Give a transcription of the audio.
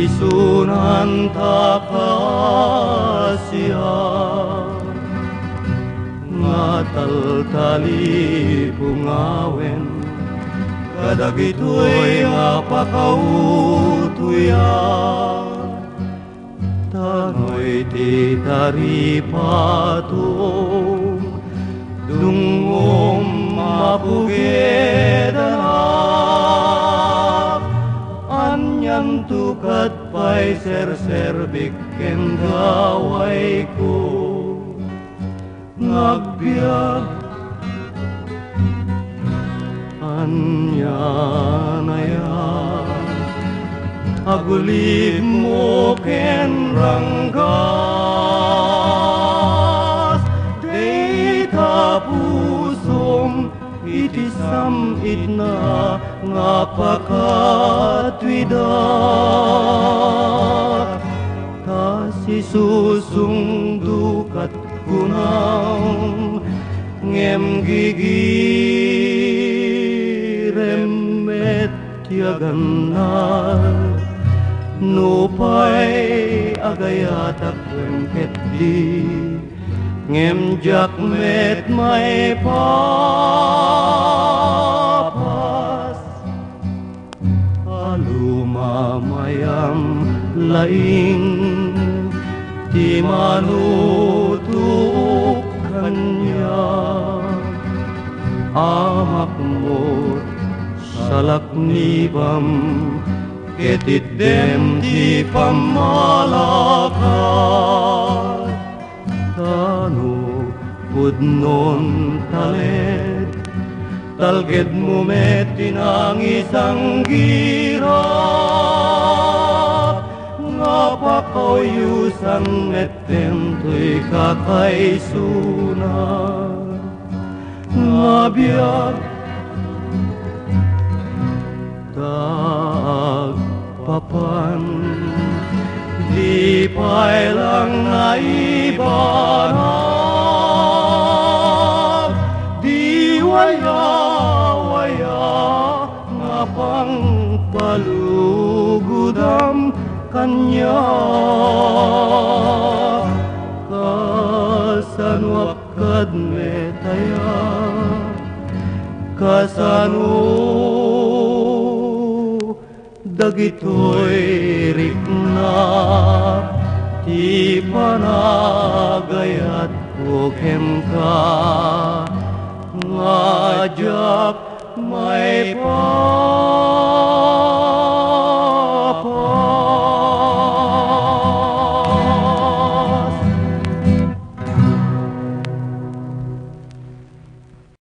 isunan takasya ngatal-tali pungawen kadagitoy nga pakautuyan tanoy ti taripatong dungom mapugedanak anyan tukat pa'y serserbik ken gaway ko ngagbiag anyanaya agulib mo ken ranggas di tapusom itisam itna nga pakatwida ta sisusung dukat kunang ngem gigirem met tiaganal nupay agayatak wengket di ngem jak met may papas alumamayam laing di manutuk kanya amak mo salak nibam ketit dem di pamalakat tanu pudnon talet talged mo met tinangisang girap napakauyusan metem to'y kakaisunan ngabiyag tagpapan di pa'y lang naibanag di waya-waya nga pang palugudam kanya kasanwakad metaya kasano dagitoy rikna ti panagayat kokem ka ngajak may pa